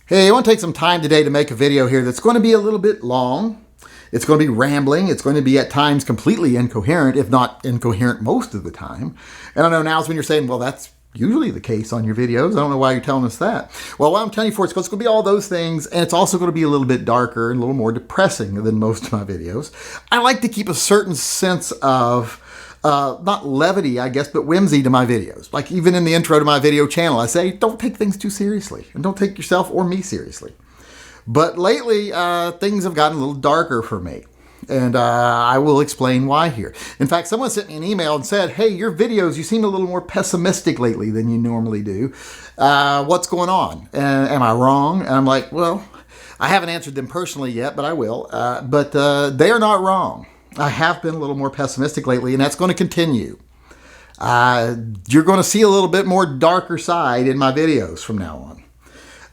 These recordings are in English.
Hey, I want to take some time today to make a video here that's going to be a little bit long. It's going to be rambling. It's going to be at times completely incoherent, if not incoherent most of the time. And I know now's when you're saying, well, that's usually the case on your videos. I don't know why you're telling us that. Well, what I'm telling you for, it's going to be all those things, and it's also going to be a little bit darker and a little more depressing than most of my videos. I like to keep a certain sense of not levity, I guess, but whimsy to my videos. Like even in the intro to my video channel, I say, don't take things too seriously and don't take yourself or me seriously. But lately, things have gotten a little darker for me. And I will explain why here. In fact, someone sent me an email and said, hey, your videos, you seem a little more pessimistic lately than you normally do. What's going on? Am I wrong? And I'm like, well, I haven't answered them personally yet, but I will. But they are not wrong. I have been a little more pessimistic lately, and that's going to continue. You're going to see a little bit more darker side in my videos from now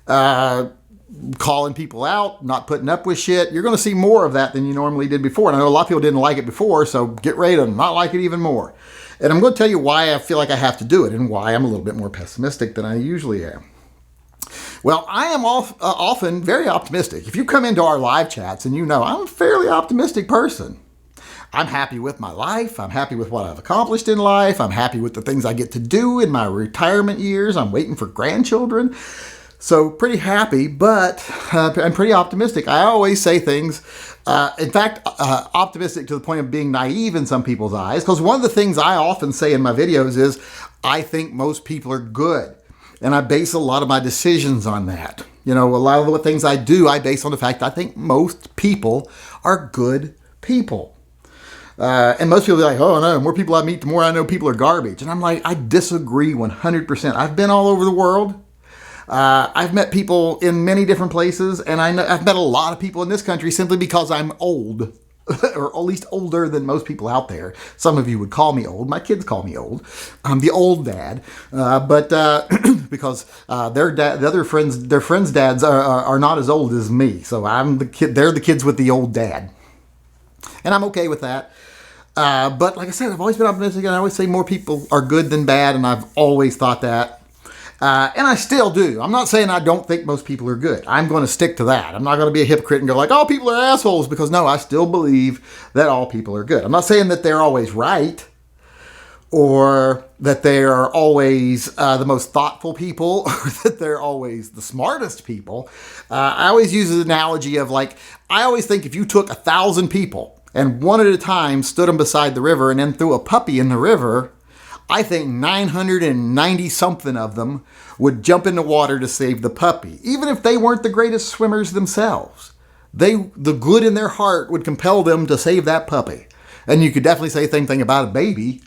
on. Calling people out, not putting up with shit. You're going to see more of that than you normally did before. And I know a lot of people didn't like it before, so get ready to not like it even more. And I'm going to tell you why I feel like I have to do it and why I'm a little bit more pessimistic than I usually am. Well, I am often very optimistic. If you come into our live chats and you know I'm a fairly optimistic person. I'm happy with my life. I'm happy with what I've accomplished in life. I'm happy with the things I get to do in my retirement years. I'm waiting for grandchildren. So pretty happy, but I'm pretty optimistic. I always say things, in fact, optimistic to the point of being naive in some people's eyes. Because one of the things I often say in my videos is, I think most people are good. And I base a lot of my decisions on that. You know, a lot of the things I do, I base on the fact I think most people are good people. And most people are like, oh no, the more people I meet, the more I know people are garbage. And I'm like, I disagree 100%. I've been all over the world. I've met people in many different places, and I've met a lot of people in this country simply because I'm old, or at least older than most people out there. Some of you would call me old. My kids call me old. I'm the old dad, but because their friends' dads are not as old as me, so I'm the kid. They're the kids with the old dad, and I'm okay with that. But like I said, I've always been optimistic, and I always say more people are good than bad, and I've always thought that. And I still do. I'm not saying I don't think most people are good. I'm going to stick to that. I'm not going to be a hypocrite and go like, all people are assholes, because no, I still believe that all people are good. I'm not saying that they're always right or that they are always the most thoughtful people or that they're always the smartest people. I always use the analogy of like, I always think if you took 1,000 people and one at a time stood them beside the river and then threw a puppy in the river, I think 990 something of them would jump in the water to save the puppy, even if they weren't the greatest swimmers themselves. The good in their heart would compel them to save that puppy. And you could definitely say the same thing about a baby.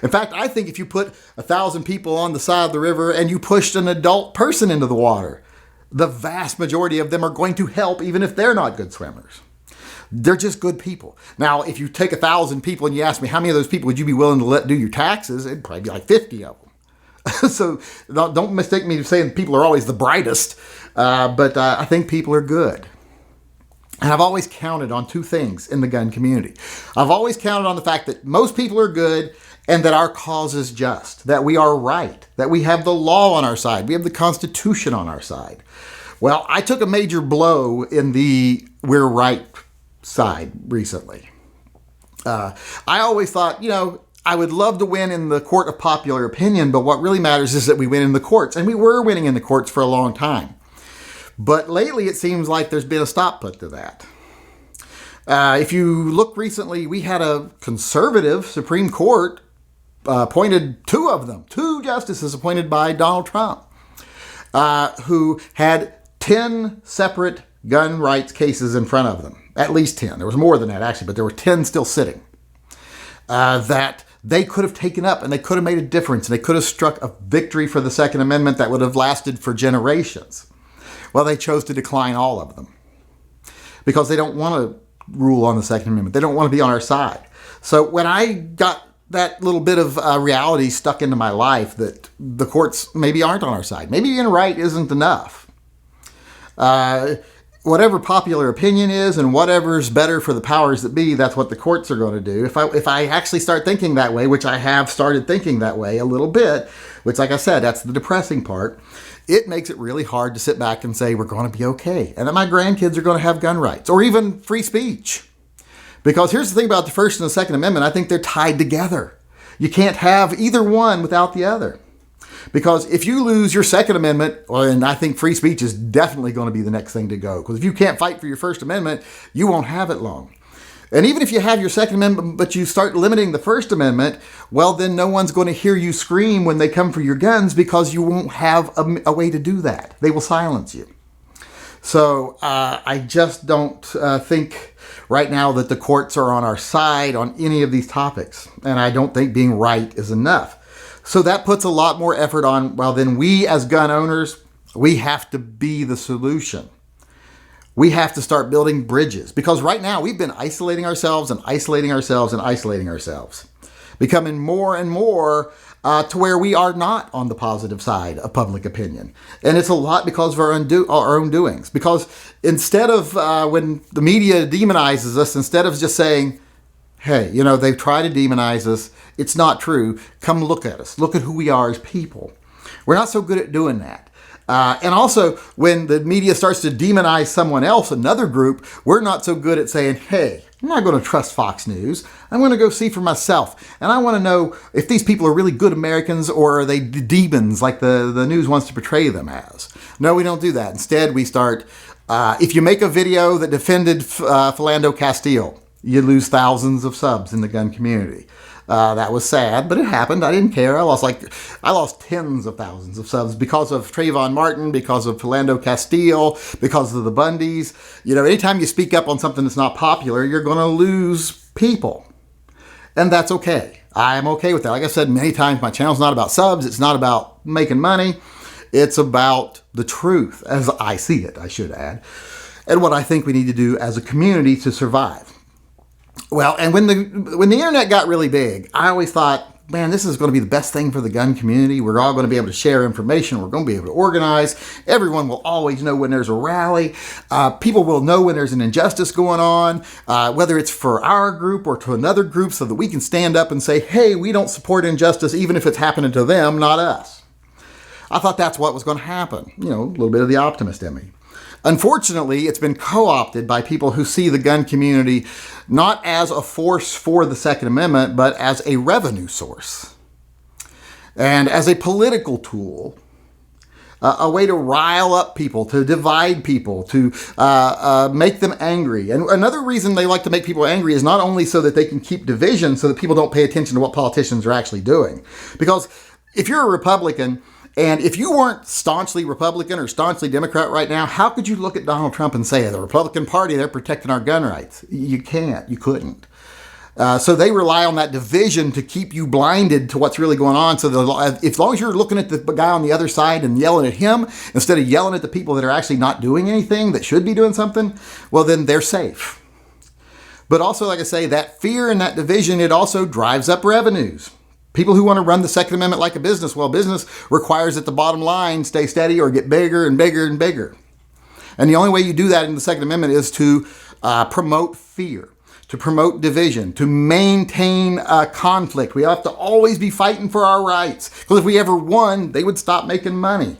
In fact, I think if you put 1,000 people on the side of the river and you pushed an adult person into the water, the vast majority of them are going to help, even if they're not good swimmers. They're just good people. Now, if you take 1,000 people and you ask me how many of those people would you be willing to let do your taxes, it'd probably be like 50 of them. So don't mistake me for saying people are always the brightest, but I think people are good. And I've always counted on two things in the gun community. I've always counted on the fact that most people are good and that our cause is just, that we are right, that we have the law on our side, we have the Constitution on our side. Well, I took a major blow in the we're right side recently. I always thought, you know, I would love to win in the court of popular opinion, but what really matters is that we win in the courts. And we were winning in the courts for a long time. But lately it seems like there's been a stop put to that. If you look recently, we had a conservative Supreme Court appointed two justices appointed by Donald Trump, who had 10 separate gun rights cases in front of them. At least 10. There was more than that, actually, but there were 10 still sitting that they could have taken up and they could have made a difference and they could have struck a victory for the Second Amendment that would have lasted for generations. Well, they chose to decline all of them because they don't want to rule on the Second Amendment. They don't want to be on our side. So when I got that little bit of reality stuck into my life that the courts maybe aren't on our side, maybe being right isn't enough. whatever popular opinion is and whatever's better for the powers that be, that's what the courts are going to do. If I actually start thinking that way, which I have started thinking that way a little bit, which, like I said, that's the depressing part, it makes it really hard to sit back and say we're going to be okay and that my grandkids are going to have gun rights or even free speech. Because here's the thing about the First and the Second Amendment, I think they're tied together. You can't have either one without the other. Because if you lose your Second Amendment, well, and I think free speech is definitely going to be the next thing to go. Because if you can't fight for your First Amendment, you won't have it long. And even if you have your Second Amendment, but you start limiting the First Amendment, well, then no one's going to hear you scream when they come for your guns because you won't have a way to do that. They will silence you. So I just don't think right now that the courts are on our side on any of these topics. And I don't think being right is enough. So that puts a lot more effort on, well, then we as gun owners, we have to be the solution. We have to start building bridges because right now we've been isolating ourselves and isolating ourselves and isolating ourselves, becoming more and more to where we are not on the positive side of public opinion. And it's a lot because of our own doings. Because instead of when the media demonizes us, instead of just saying, hey, they've tried to demonize us, it's not true. Come look at us. Look at who we are as people. We're not so good at doing that. And also, when the media starts to demonize someone else, another group, we're not so good at saying, hey, I'm not going to trust Fox News. I'm going to go see for myself. And I want to know if these people are really good Americans or are they demons like the news wants to portray them as. No, we don't do that. Instead, we start, if you make a video that defended Philando Castile, you lose thousands of subs in the gun community. That was sad, but it happened. I didn't care. I lost tens of thousands of subs because of Trayvon Martin, because of Philando Castile, because of the Bundys. Anytime you speak up on something that's not popular, you're going to lose people. And that's okay. I'm okay with that. Like I said many times, my channel's not about subs. It's not about making money. It's about the truth, as I see it, I should add, and what I think we need to do as a community to survive. Well, and when the internet got really big, I always thought, man, this is going to be the best thing for the gun community. We're all going to be able to share information. We're going to be able to organize. Everyone will always know when there's a rally. People will know when there's an injustice going on, whether it's for our group or to another group, so that we can stand up and say, hey, we don't support injustice, even if it's happening to them, not us. I thought that's what was going to happen. A little bit of the optimist in me. Unfortunately, it's been co-opted by people who see the gun community not as a force for the Second Amendment, but as a revenue source and as a political tool, a way to rile up people, to divide people, to make them angry. And another reason they like to make people angry is not only so that they can keep division, so that people don't pay attention to what politicians are actually doing. Because if you're a Republican, and if you weren't staunchly Republican or staunchly Democrat right now, how could you look at Donald Trump and say, the Republican Party, they're protecting our gun rights? You can't. You couldn't. So they rely on that division to keep you blinded to what's really going on. So as long as you're looking at the guy on the other side and yelling at him, instead of yelling at the people that are actually not doing anything, that should be doing something, well, then they're safe. But also, like I say, that fear and that division, it also drives up revenues. People who want to run the Second Amendment like a business, well, business requires that the bottom line stay steady or get bigger and bigger and bigger. And the only way you do that in the Second Amendment is to promote fear, to promote division, to maintain conflict. We have to always be fighting for our rights. Because if we ever won, they would stop making money.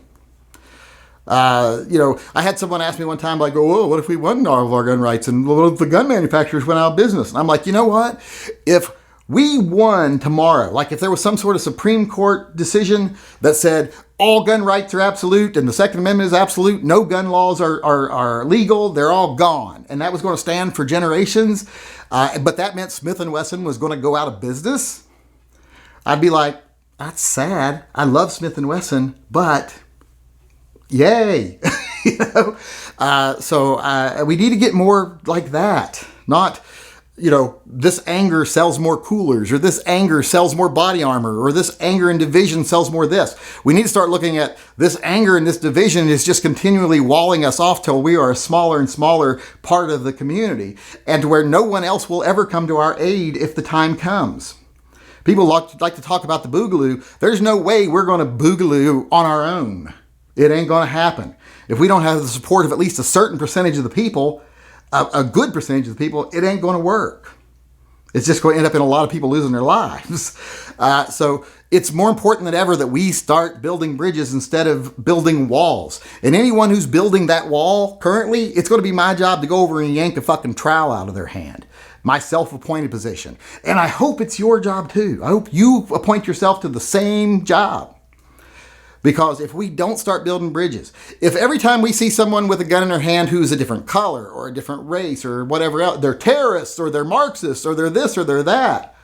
I had someone ask me one time, like, oh, what if we won all of our gun rights and what if the gun manufacturers went out of business? And I'm like, you know what? If we won tomorrow, like if there was some sort of Supreme Court decision that said all gun rights are absolute and the Second Amendment is absolute, no gun laws are legal, they're all gone. And that was going to stand for generations. But that meant Smith & Wesson was going to go out of business. I'd be like, that's sad. I love Smith & Wesson, but yay. So we need to get more like that. Not, this anger sells more coolers, or this anger sells more body armor, or this anger and division sells more this. We need to start looking at this anger and this division is just continually walling us off till we are a smaller and smaller part of the community, and to where no one else will ever come to our aid if the time comes. People like to talk about the boogaloo. There's no way we're going to boogaloo on our own. It ain't going to happen. if we don't have the support of at least a certain percentage of the people, a good percentage of the people, it ain't going to work. It's just going to end up in a lot of people losing their lives. So it's more important than ever that we start building bridges instead of building walls. And anyone who's building that wall currently, it's going to be my job to go over and yank a fucking trowel out of their hand. My self-appointed position. And I hope it's your job too. I hope you appoint yourself to the same job. Because if we don't start building bridges, if every time we see someone with a gun in their hand who's a different color or a different race or whatever else, they're terrorists or they're Marxists or they're this or they're that.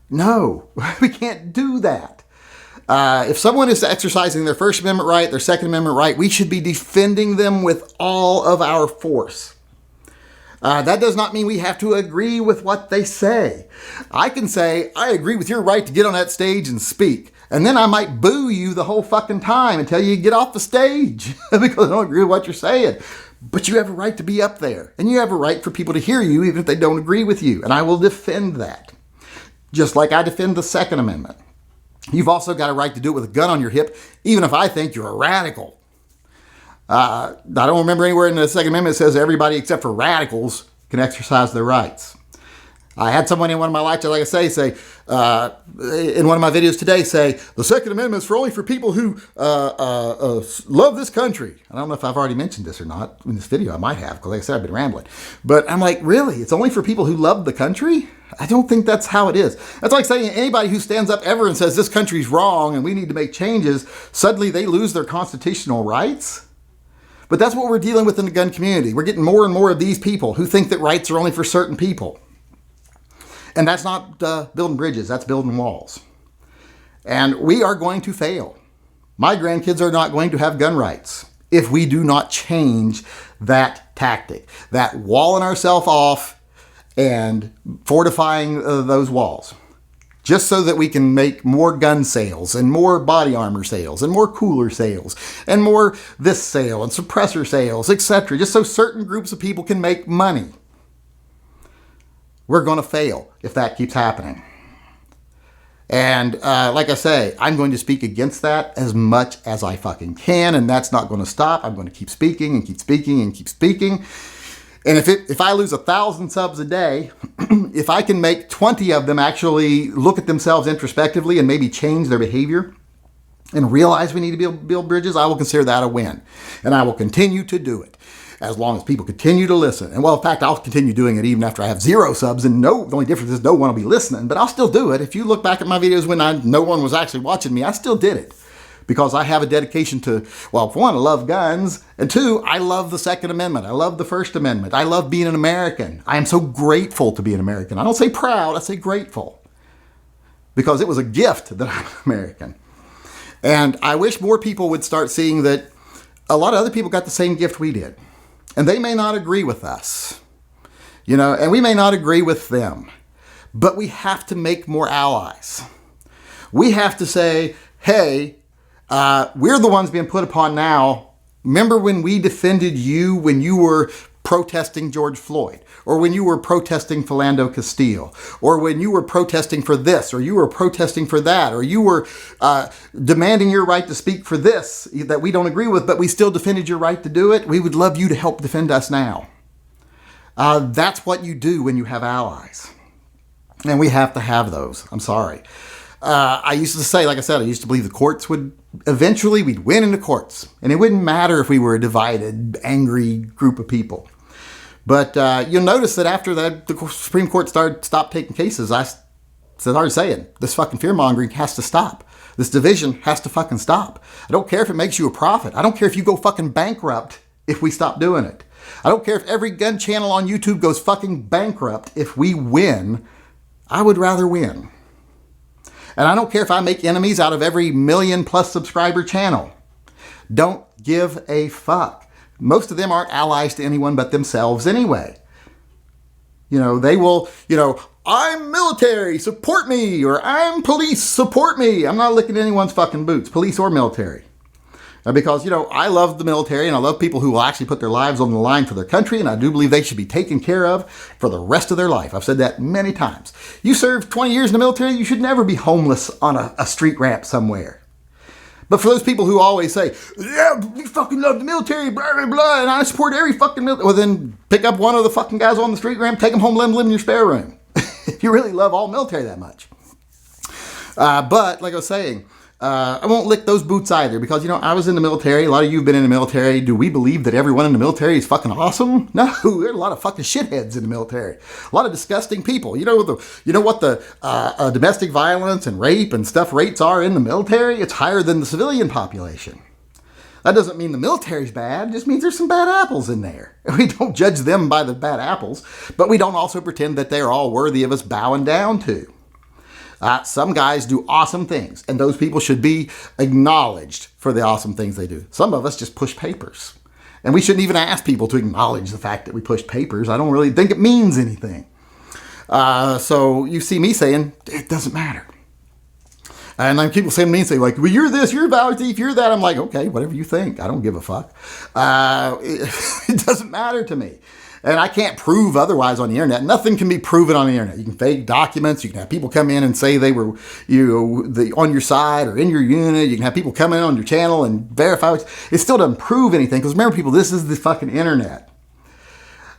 No, we can't do that. If someone is exercising their First Amendment right, their Second Amendment right, we should be defending them with all of our force. That does not mean we have to agree with what they say. I can say, I agree with your right to get on that stage and speak. And then I might boo you the whole fucking time and tell you to get off the stage because I don't agree with what you're saying. But you have a right to be up there. And you have a right for people to hear you even if they don't agree with you. And I will defend that. Just like I defend the Second Amendment. You've also got a right to do it with a gun on your hip, even if I think you're a radical. I don't remember anywhere in the Second Amendment that says everybody except for radicals can exercise their rights. I had someone in one of my lectures, like I say, in one of my videos today, say, the Second Amendment is only for people who love this country. I don't know if I've already mentioned this or not in this video. I might have, because like I said, I've been rambling. But I'm like, really? It's only for people who love the country? I don't think that's how it is. That's like saying anybody who stands up ever and says this country's wrong and we need to make changes, suddenly they lose their constitutional rights. But that's what we're dealing with in the gun community. We're getting more and more of these people who think that rights are only for certain people. And that's not building bridges, that's building walls. And we are going to fail. My grandkids are not going to have gun rights if we do not change that tactic, that walling ourselves off and fortifying those walls. Just so that we can make more gun sales and more body armor sales and more cooler sales and more this sale and suppressor sales, etc. Just so certain groups of people can make money. We're going to fail if that keeps happening. And like I say, I'm going to speak against that as much as I fucking can, and that's not going to stop. I'm going to keep speaking and keep speaking and keep speaking. And if I lose 1,000 subs a day, if I can make 20 of them actually look at themselves introspectively and maybe change their behavior and realize we need to build bridges, I will consider that a win. And I will continue to do it. As long as people continue to listen. And well, in fact, I'll continue doing it even after I have 0 subs. And the only difference is no one will be listening. But I'll still do it. If you look back at my videos when no one was actually watching me, I still did it. Because I have a dedication to, well, for one, I love guns. And 2, I love the Second Amendment. I love the First Amendment. I love being an American. I am so grateful to be an American. I don't say proud, I say grateful. Because it was a gift that I'm American. And I wish more people would start seeing that a lot of other people got the same gift we did. And they may not agree with us, and we may not agree with them, but we have to make more allies. We have to say, hey, we're the ones being put upon now. Remember when we defended you when you were protesting George Floyd, or when you were protesting Philando Castile, or when you were protesting for this, or you were protesting for that, or you were demanding your right to speak for this that we don't agree with, but we still defended your right to do it. We would love you to help defend us now. That's what you do when you have allies. And we have to have those. I'm sorry. I used to say, like I said, I used to believe the courts would eventually, we'd win in the courts. And it wouldn't matter if we were a divided, angry group of people. But you'll notice that after that, the Supreme Court stopped taking cases. I started saying, this fucking fear-mongering has to stop. This division has to fucking stop. I don't care if it makes you a profit. I don't care if you go fucking bankrupt if we stop doing it. I don't care if every gun channel on YouTube goes fucking bankrupt if we win. I would rather win. And I don't care if I make enemies out of every 1 million+ subscriber channel. Don't give a fuck. Most of them aren't allies to anyone but themselves anyway. They will, I'm military, support me, or I'm police, support me. I'm not licking anyone's fucking boots, police or military. Because, I love the military and I love people who will actually put their lives on the line for their country, and I do believe they should be taken care of for the rest of their life. I've said that many times. You serve 20 years in the military, you should never be homeless on a street ramp somewhere. But for those people who always say, yeah, we fucking love the military, blah, blah, blah, and I support every fucking military, well, then pick up one of the fucking guys on the street ramp, take them home, let them live in your spare room. If you really love all military that much. But like I was saying, I won't lick those boots either because, you know, I was in the military. A lot of you have been in the military. Do we believe that everyone in the military is fucking awesome? No, there are a lot of fucking shitheads in the military. A lot of disgusting people. You know what the domestic violence and rape and stuff rates are in the military? It's higher than the civilian population. That doesn't mean the military's bad. It just means there's some bad apples in there. We don't judge them by the bad apples, but we don't also pretend that they're all worthy of us bowing down to. Some guys do awesome things, and those people should be acknowledged for the awesome things they do. Some of us just push papers, and we shouldn't even ask people to acknowledge the fact that we push papers. I don't really think it means anything. So you see me saying, it doesn't matter. And then people saying to me and say, like, well, you're this, you're a valor thief, you're that. I'm like, okay, whatever you think. I don't give a fuck. It doesn't matter to me. And I can't prove otherwise on the internet. Nothing can be proven on the internet. You can fake documents. You can have people come in and say they were, on your side or in your unit. You can have people come in on your channel and verify. It still doesn't prove anything. Because remember, people, this is the fucking internet.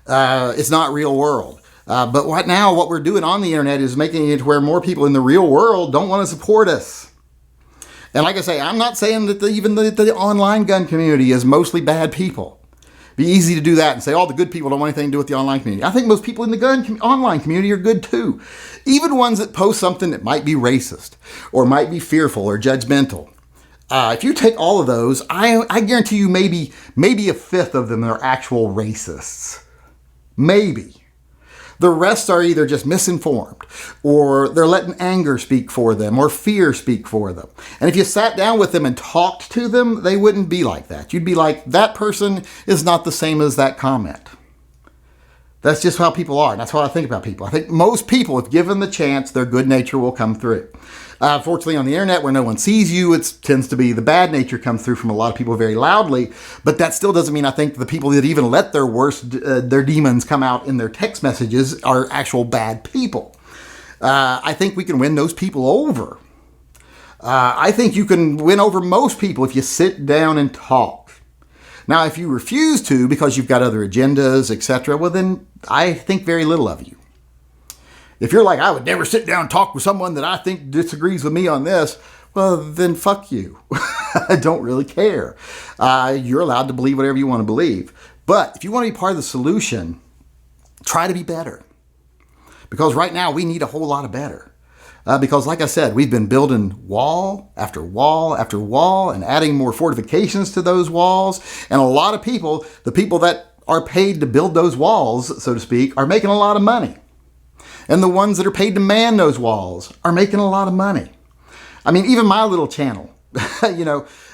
It's not real world. But right now, what we're doing on the internet is making it where more people in the real world don't want to support us. And like I say, I'm not saying that even the online gun community is mostly bad people. Be easy to do that and say all the good people don't want anything to do with the online community. I think most people in the online community are good too. Even ones that post something that might be racist or might be fearful or judgmental. If you take all of those, I guarantee you maybe a fifth of them are actual racists. Maybe. The rest are either just misinformed or they're letting anger speak for them or fear speak for them. And if you sat down with them and talked to them, they wouldn't be like that. You'd be like, that person is not the same as that comment. That's just how people are. And that's how I think about people. I think most people, if given the chance, their good nature will come through. Fortunately, on the internet where no one sees you, it tends to be the bad nature comes through from a lot of people very loudly. But that still doesn't mean I think the people that even let their worst, their demons come out in their text messages are actual bad people. I think we can win those people over. I think you can win over most people if you sit down and talk. Now, if you refuse to because you've got other agendas, etc., well, then I think very little of you. If you're like, I would never sit down and talk with someone that I think disagrees with me on this, well, then fuck you. I don't really care. You're allowed to believe whatever you want to believe. But if you want to be part of the solution, try to be better. Because right now we need a whole lot of better. Because like I said, we've been building wall after wall after wall and adding more fortifications to those walls. And a lot of people, the people that are paid to build those walls, so to speak, are making a lot of money. And the ones that are paid to man those walls are making a lot of money. I mean, even my little channel,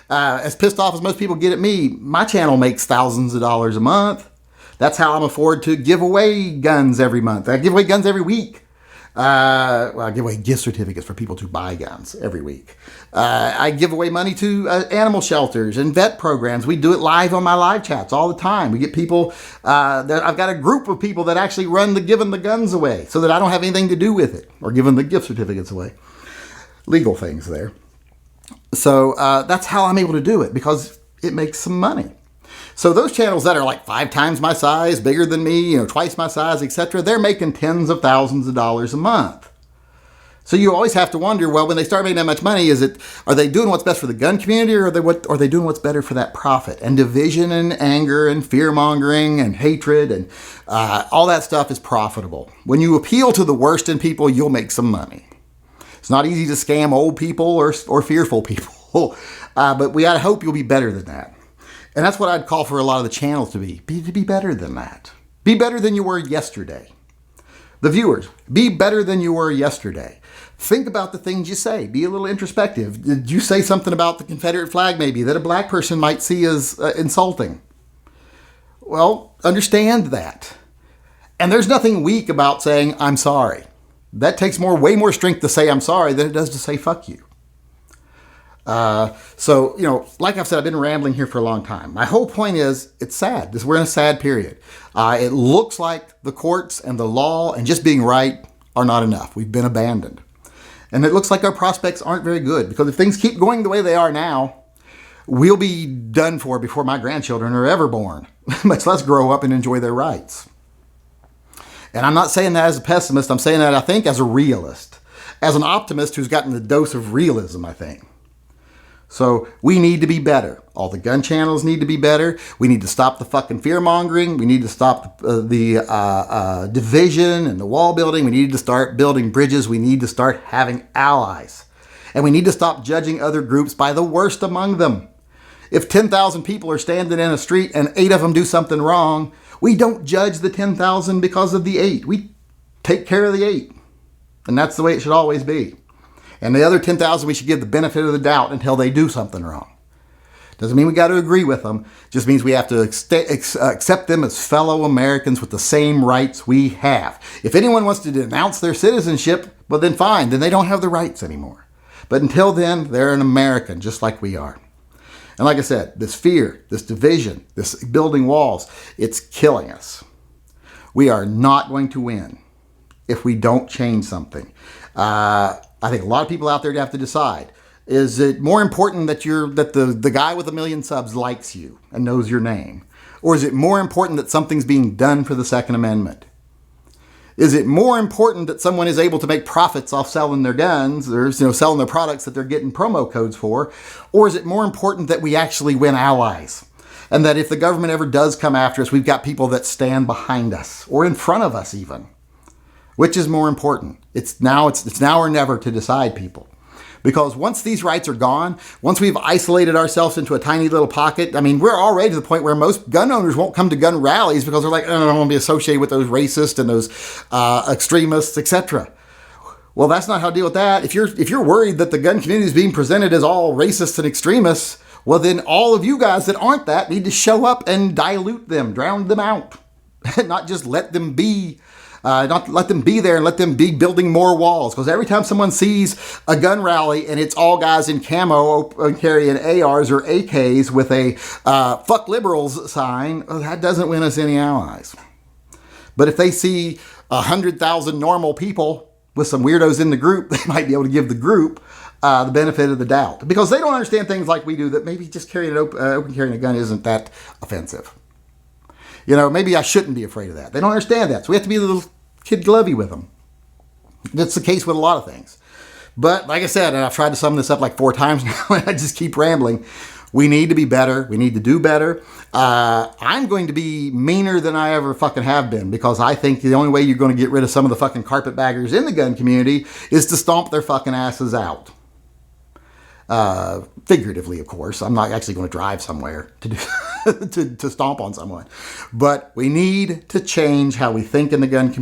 as pissed off as most people get at me, my channel makes thousands of dollars a month. That's how I'm afford to give away guns every month. I give away guns every week. I give away gift certificates for people to buy guns every week. I give away money to animal shelters and vet programs. We do it live on my live chats all the time. We get people, I've got a group of people that actually run giving the guns away so that I don't have anything to do with it or giving the gift certificates away. Legal things there. So that's how I'm able to do it because it makes some money. So those channels that are like 5 times my size, bigger than me, twice my size, etc., they're making tens of thousands of dollars a month. So you always have to wonder, well, when they start making that much money, are they doing what's best for the gun community or are they doing what's better for that profit? And division and anger and fear-mongering and hatred and all that stuff is profitable. When you appeal to the worst in people, you'll make some money. It's not easy to scam old people or fearful people, but we ought to hope you'll be better than that. And that's what I'd call for a lot of the channels to be better than that. Be better than you were yesterday. The viewers, be better than you were yesterday. Think about the things you say. Be a little introspective. Did you say something about the Confederate flag maybe that a black person might see as insulting? Well, understand that. And there's nothing weak about saying, I'm sorry. That takes way more strength to say I'm sorry than it does to say fuck you. Like I've said, I've been rambling here for a long time. My whole point is, it's sad. We're in a sad period. It looks like the courts and the law and just being right are not enough. We've been abandoned. And it looks like our prospects aren't very good because if things keep going the way they are now, we'll be done for before my grandchildren are ever born, much less grow up and enjoy their rights. And I'm not saying that as a pessimist. I'm saying that, I think, as a realist, as an optimist who's gotten the dose of realism, I think. So we need to be better. All the gun channels need to be better. We need to stop the fucking fear mongering. We need to stop the division and the wall building. We need to start building bridges. We need to start having allies. And we need to stop judging other groups by the worst among them. If 10,000 people are standing in a street and 8 of them do something wrong, we don't judge the 10,000 because of the 8. We take care of the 8. And that's the way it should always be. And the other 10,000, we should give the benefit of the doubt until they do something wrong. Doesn't mean we got to agree with them. Just means we have to accept them as fellow Americans with the same rights we have. If anyone wants to denounce their citizenship, well then fine, then they don't have the rights anymore. But until then, they're an American, just like we are. And like I said, this fear, this division, this building walls, it's killing us. We are not going to win if we don't change something. I think a lot of people out there have to decide, is it more important that the guy with 1 million subs likes you and knows your name? Or is it more important that something's being done for the Second Amendment? Is it more important that someone is able to make profits off selling their guns or selling their products that they're getting promo codes for? Or is it more important that we actually win allies? And that if the government ever does come after us, we've got people that stand behind us or in front of us even. Which is more important? It's now or never to decide, people. Because once these rights are gone, once we've isolated ourselves into a tiny little pocket, I mean, we're already to the point where most gun owners won't come to gun rallies because they're like, oh, I don't want to be associated with those racists and those extremists, etc. Well, that's not how to deal with that. If you're worried that the gun community is being presented as all racists and extremists, well, then all of you guys that aren't that need to show up and dilute them, drown them out, not just let them be. Not let them be there and let them be building more walls. Because every time someone sees a gun rally and it's all guys in camo carrying ARs or AKs with a fuck liberals sign, that doesn't win us any allies. But if they see 100,000 normal people with some weirdos in the group, they might be able to give the group the benefit of the doubt. Because they don't understand things like we do, that maybe just carrying a gun isn't that offensive. Maybe I shouldn't be afraid of that. They don't understand that. So we have to be a little kid glovey with them. That's the case with a lot of things. But like I said, and I've tried to sum this up like 4 times now, and I just keep rambling. We need to be better. We need to do better. I'm going to be meaner than I ever fucking have been, because I think the only way you're going to get rid of some of the fucking carpetbaggers in the gun community is to stomp their fucking asses out. Figuratively, of course. I'm not actually going to drive somewhere to do to stomp on someone. But we need to change how we think in the gun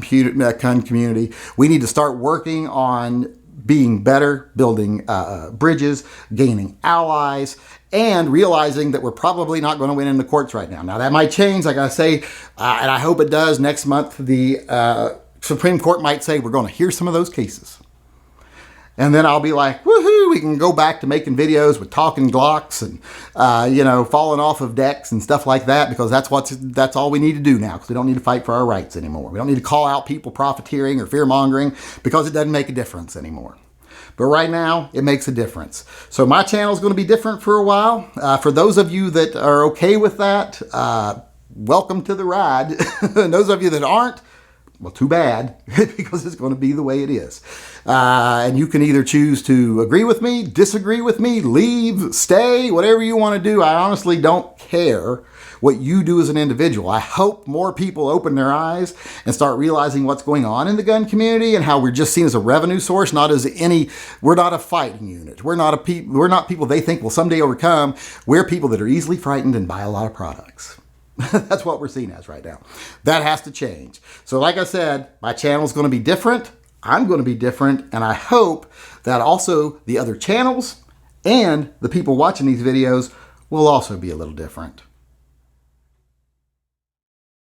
community. We need to start working on being better, building bridges, gaining allies, and realizing that we're probably not going to win in the courts right now. Now, that might change, like I say, and I hope it does. Next month, the Supreme Court might say we're going to hear some of those cases. And then I'll be like, woohoo, we can go back to making videos with talking Glocks and, falling off of decks and stuff like that, because that's all we need to do now, because we don't need to fight for our rights anymore. We don't need to call out people profiteering or fear-mongering, because it doesn't make a difference anymore. But right now, it makes a difference. So my channel is going to be different for a while. For those of you that are okay with that, welcome to the ride. And those of you that aren't, well, too bad, because it's going to be the way it is. And you can either choose to agree with me, disagree with me, leave, stay, whatever you want to do. I honestly don't care what you do as an individual. I hope more people open their eyes and start realizing what's going on in the gun community and how we're just seen as a revenue source, not as we're not a fighting unit. We're not people they think will someday overcome. We're people that are easily frightened and buy a lot of products. That's what we're seen as right now. That has to change. So like I said, my channel is going to be different. I'm going to be different. And I hope that also the other channels and the people watching these videos will also be a little different.